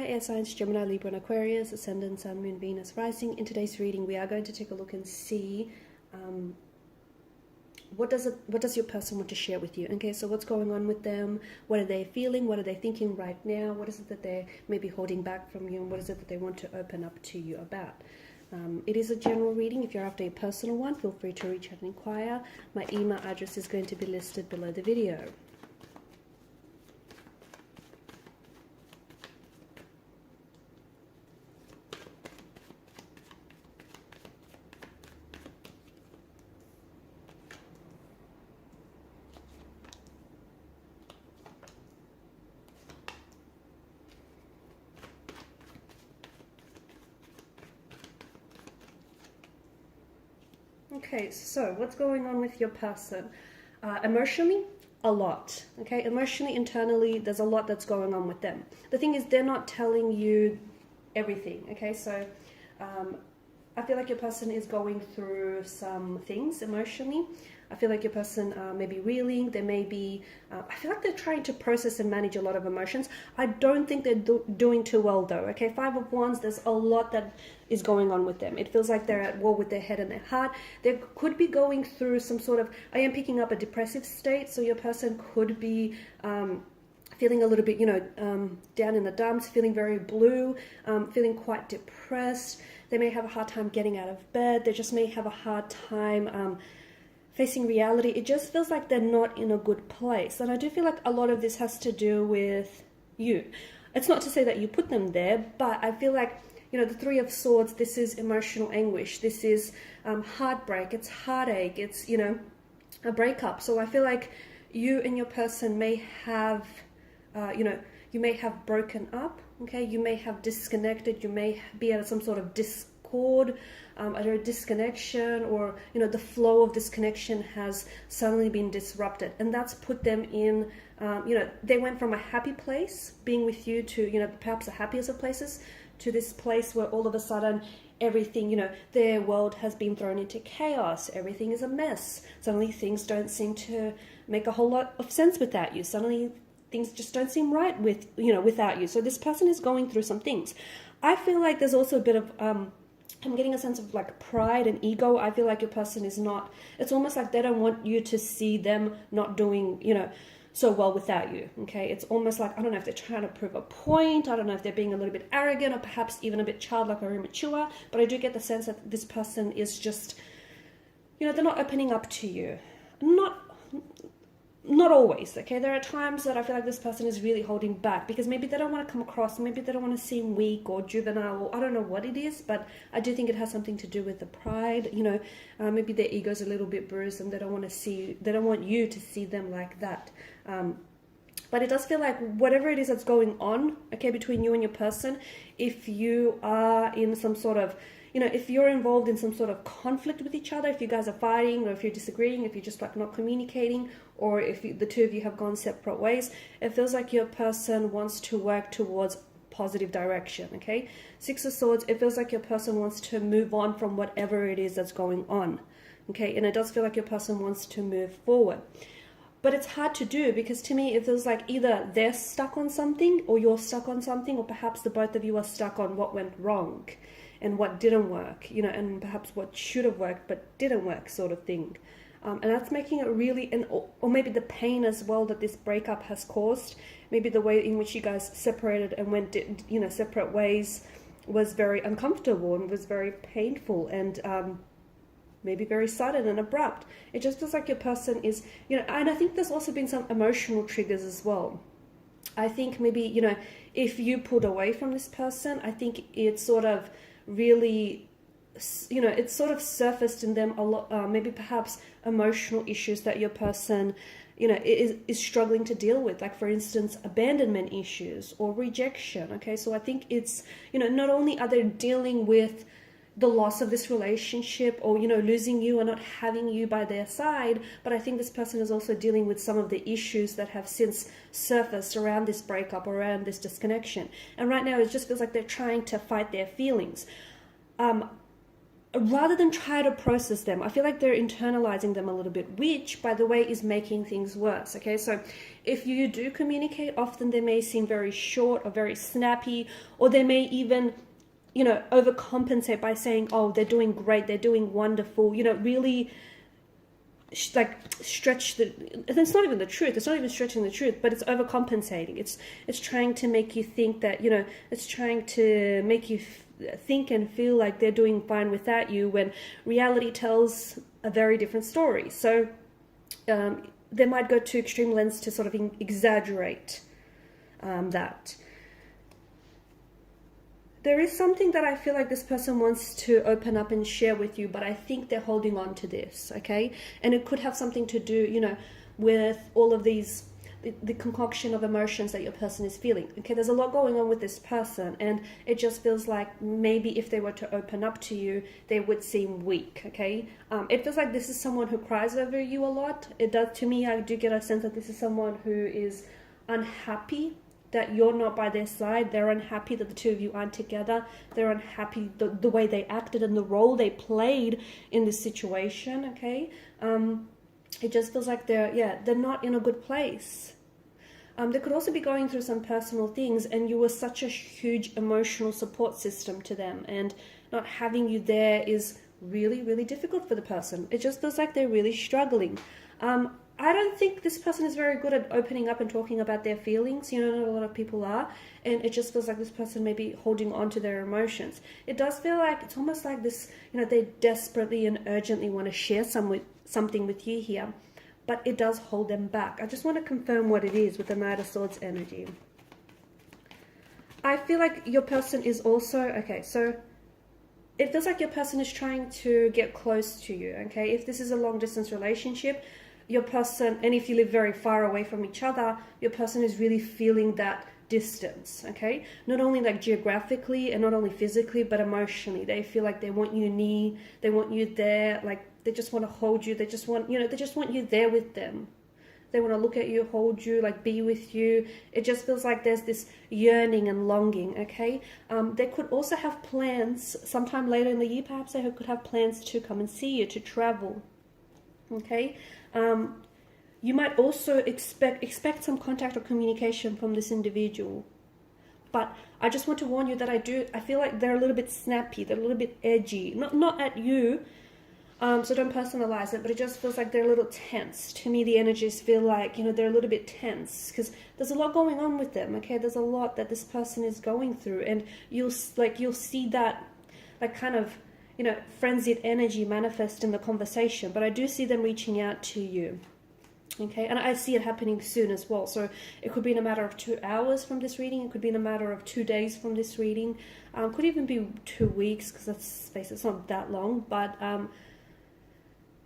air signs, Gemini, Libra, and Aquarius, Ascendant, Sun, Moon, Venus, Rising. In today's reading, we are going to take a look and see what does your person want to share with you. Okay, so what's going on with them? What are they feeling? What are they thinking right now? What is it that they're maybe holding back from you? And what is it that they want to open up to you about? It is a general reading. If you're after a personal one, feel free to reach out and inquire. My email address is going to be listed below the video. Okay, so what's going on with your person? Emotionally, a lot. Okay, emotionally, internally, there's a lot that's going on with them. The thing is, they're not telling you everything. Okay, so I feel like your person is going through some things emotionally. I feel like your person may be reeling. They may be, I feel like they're trying to process and manage a lot of emotions. I don't think they're doing too well though. Okay, Five of Wands, there's a lot that is going on with them. It feels like they're at war with their head and their heart. They could be going through some sort of, I am picking up a depressive state. So your person could be feeling a little bit, down in the dumps, feeling very blue, feeling quite depressed. They may have a hard time getting out of bed. They just may have a hard time facing reality. It just feels like they're not in a good place. And I do feel like a lot of this has to do with you. It's not to say that you put them there, but I feel like, the Three of Swords, this is emotional anguish. This is heartbreak. It's heartache. It's, a breakup. So I feel like you and your person may have, you may have broken up. Okay, you may have disconnected. You may be at some sort of discord, either a disconnection, or the flow of this connection has suddenly been disrupted, and that's put them in. They went from a happy place being with you to perhaps the happiest of places to this place where all of a sudden everything, their world has been thrown into chaos. Everything is a mess. Suddenly things don't seem to make a whole lot of sense without you. Suddenly things just don't seem right without you. So this person is going through some things. I feel like there's also a bit of I'm getting a sense of like pride and ego. I feel like your person is not, it's almost like they don't want you to see them not doing so well without you. Okay, it's almost like, I don't know if they're trying to prove a point. I don't know if they're being a little bit arrogant or perhaps even a bit childlike or immature, but I do get the sense that this person is just, they're not opening up to you. Not always, okay? There are times that I feel like this person is really holding back because maybe they don't want to come across, maybe they don't want to seem weak or juvenile, or I don't know what it is, but I do think it has something to do with the pride, maybe their ego's a little bit bruised and they don't want you to see them like that. But it does feel like whatever it is that's going on, okay, between you and your person, if you are in some sort of, if you're involved in some sort of conflict with each other, if you guys are fighting or if you're disagreeing, if you're just like not communicating, or if the two of you have gone separate ways, it feels like your person wants to work towards positive direction, okay? Six of Swords, it feels like your person wants to move on from whatever it is that's going on, okay? And it does feel like your person wants to move forward. But it's hard to do because to me it feels like either they're stuck on something or you're stuck on something, or perhaps the both of you are stuck on what went wrong and what didn't work, and perhaps what should have worked but didn't work, sort of thing. And that's making it really, or maybe the pain as well that this breakup has caused, maybe the way in which you guys separated and went, separate ways was very uncomfortable and was very painful and maybe very sudden and abrupt. It just feels like your person is, and I think there's also been some emotional triggers as well. I think maybe, if you pulled away from this person, I think it sort of really, it's sort of surfaced in them a lot, maybe perhaps emotional issues that your person, is struggling to deal with. Like, for instance, abandonment issues or rejection. Okay, so I think it's, not only are they dealing with the loss of this relationship or, losing you or not having you by their side, but I think this person is also dealing with some of the issues that have since surfaced around this breakup, around this disconnection. And right now it just feels like they're trying to fight their feelings. rather than try to process them, I feel like they're internalizing them a little bit, which, by the way, is making things worse. Okay, so if you do communicate, often they may seem very short or very snappy, or they may even, you know, overcompensate by saying, oh, they're doing great, they're doing wonderful, you know, really like stretch the, it's not even the truth, it's not even stretching the truth, but it's overcompensating. It's trying to make you think that, you know, it's trying to make you think and feel like they're doing fine without you, when reality tells a very different story. So they might go to extreme lengths to sort of exaggerate that. There is something that I feel like this person wants to open up and share with you, but I think they're holding on to this, okay? And it could have something to do, you know, with all of these, the concoction of emotions that your person is feeling, okay? There's a lot going on with this person, and it just feels like maybe if they were to open up to you, they would seem weak, okay? It feels like this is someone who cries over you a lot. It does, to me, I do get a sense that this is someone who is unhappy that you're not by their side. They're unhappy that the two of you aren't together. They're unhappy the way they acted and the role they played in this situation, okay? It just feels like they're not in a good place. They could also be going through some personal things, and you were such a huge emotional support system to them, and not having you there is really, really difficult for the person. It just feels like they're really struggling. I don't think this person is very good at opening up and talking about their feelings. You know, not a lot of people are. And it just feels like this person may be holding on to their emotions. It does feel like, it's almost like this, you know, they desperately and urgently want to share something with you here. But it does hold them back. I just want to confirm what it is with the Knight of Swords energy. I feel like your person is also, okay, so it feels like your person is trying to get close to you, okay? If this is a long distance relationship, your person, and if you live very far away from each other, your person is really feeling that distance, okay? Not only like geographically and not only physically, but emotionally. They feel like they want you near, they want you there, like they just want to hold you. They just want, you know, they just want you there with them. They want to look at you, hold you, like be with you. It just feels like there's this yearning and longing, okay? They could also have plans sometime later in the year. Perhaps they could have plans to come and see you, to travel, okay? You might also expect some contact or communication from this individual. But I just want to warn you that I feel like they're a little bit snappy, they're a little bit edgy. Not at you, so don't personalize it, but it just feels like they're a little tense. To me, the energies feel like, you know, they're a little bit tense because there's a lot going on with them, okay? There's a lot that this person is going through, and you'll see that, like, kind of, you know, frenzied energy manifest in the conversation. But I do see them reaching out to you, okay? And I see it happening soon as well. So it could be in a matter of 2 hours from this reading. It could be in a matter of 2 days from this reading. Could even be 2 weeks, because it's not that long. But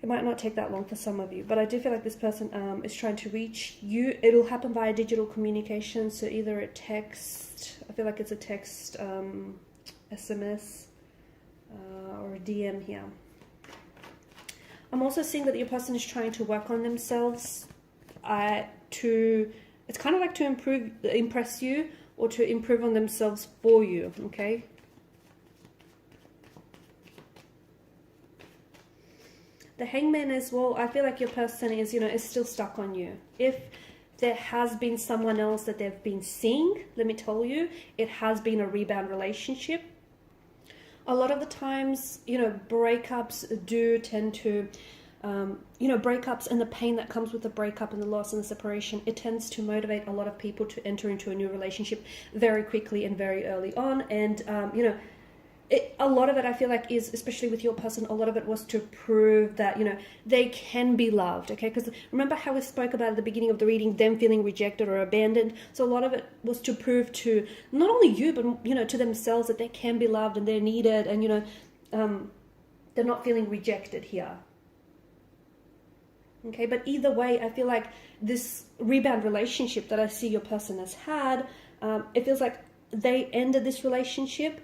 it might not take that long for some of you. But I do feel like this person is trying to reach you. It'll happen via digital communication. So either a text, I feel like it's a text, SMS, or a DM here. I'm also seeing that your person is trying to work on themselves it's kind of like to impress you, or to improve on themselves for you, okay? The Hangman as well, I feel like your person is, you know, is still stuck on you. If there has been someone else that they've been seeing, let me tell you, it has been a rebound relationship. A lot of the times, you know, breakups do tend to, you know, breakups and the pain that comes with the breakup and the loss and the separation, it tends to motivate a lot of people to enter into a new relationship very quickly and very early on. And, you know, a lot of it, I feel like, is, especially with your person, a lot of it was to prove that, you know, they can be loved, okay? Because remember how we spoke about at the beginning of the reading, them feeling rejected or abandoned? So a lot of it was to prove to not only you, but, you know, to themselves that they can be loved and they're needed, and, you know, they're not feeling rejected here. Okay, but either way, I feel like this rebound relationship that I see your person has had, it feels like they ended this relationship.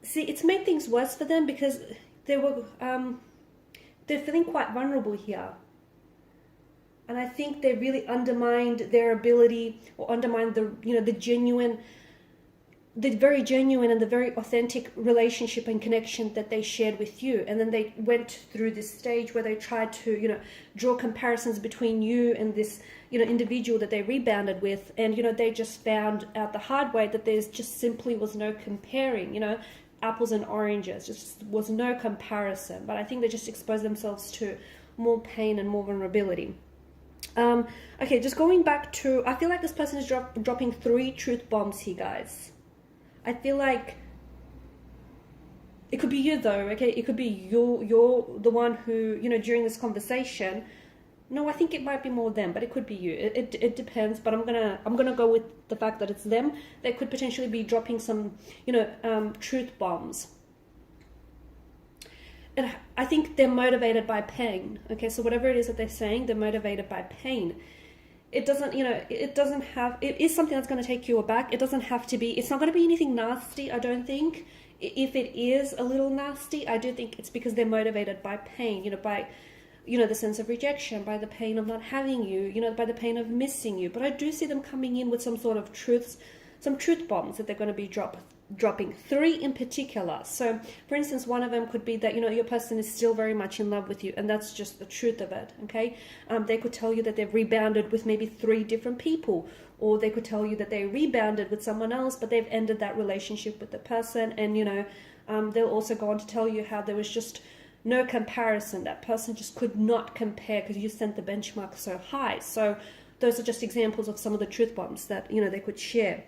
See, it's made things worse for them because they're feeling quite vulnerable here. And I think they really undermined their ability, or undermined the, you know, the genuine the very genuine and the very authentic relationship and connection that they shared with you. And then they went through this stage where they tried to, you know, draw comparisons between you and this, you know, individual that they rebounded with. And, you know, they just found out the hard way that there's just simply was no comparing, you know, apples and oranges, just was no comparison. But I think they just exposed themselves to more pain and more vulnerability. Okay, just going back to, I feel like this person is dropping 3 truth bombs here, guys. I feel like it could be you though, okay? It could be you're the one who, you know, during this conversation, no, I think it might be more them, but it could be you. It depends, but I'm gonna go with the fact that it's them. They could potentially be dropping some, you know, truth bombs. And I think they're motivated by pain, okay? So whatever it is that they're saying, they're motivated by pain. It doesn't, you know, it doesn't have, it is something that's going to take you aback. It doesn't have to be, it's not going to be anything nasty, I don't think. If it is a little nasty, I do think it's because they're motivated by pain, you know, by, you know, the sense of rejection, by the pain of not having you, you know, by the pain of missing you. But I do see them coming in with some sort of truths, some truth bombs that they're going to be dropping 3 in particular. So for instance, one of them could be that, you know, your person is still very much in love with you, and that's just the truth of it. Okay, they could tell you that they've rebounded with maybe 3 different people, or they could tell you that they rebounded with someone else, but they've ended that relationship with the person. And, you know, they'll also go on to tell you how there was just no comparison. That person just could not compare because you sent the benchmark so high. So those are just examples of some of the truth bombs that, you know, they could share.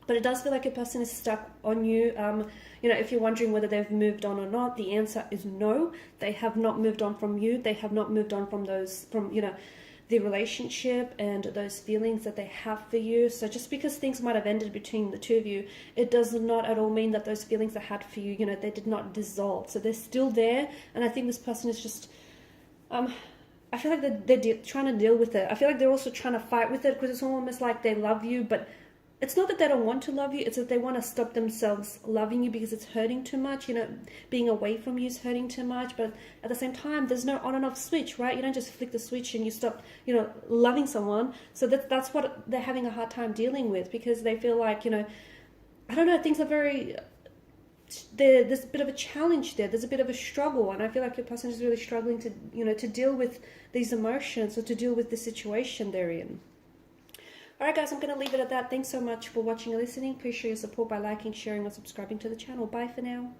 But it does feel like a person is stuck on you. You know, if you're wondering whether they've moved on or not, the answer is no. They have not moved on from you. They have not moved on from those, from, you know, the relationship and those feelings that they have for you. So just because things might have ended between the two of you, it does not at all mean that those feelings they had for you, you know, they did not dissolve. So they're still there. And I think this person is just, I feel like they're trying to deal with it. I feel like they're also trying to fight with it, because it's almost like they love you, but it's not that they don't want to love you, it's that they want to stop themselves loving you because it's hurting too much. You know, being away from you is hurting too much. But at the same time, there's no on and off switch, right? You don't just flick the switch and you stop, you know, loving someone. So that's what they're having a hard time dealing with, because they feel like, you know, I don't know, things are very, there's a bit of a challenge there. There's a bit of a struggle. And I feel like your person is really struggling to, you know, to deal with these emotions, or to deal with the situation they're in. Alright guys, I'm going to leave it at that. Thanks so much for watching and listening. Please show your support by liking, sharing, or subscribing to the channel. Bye for now.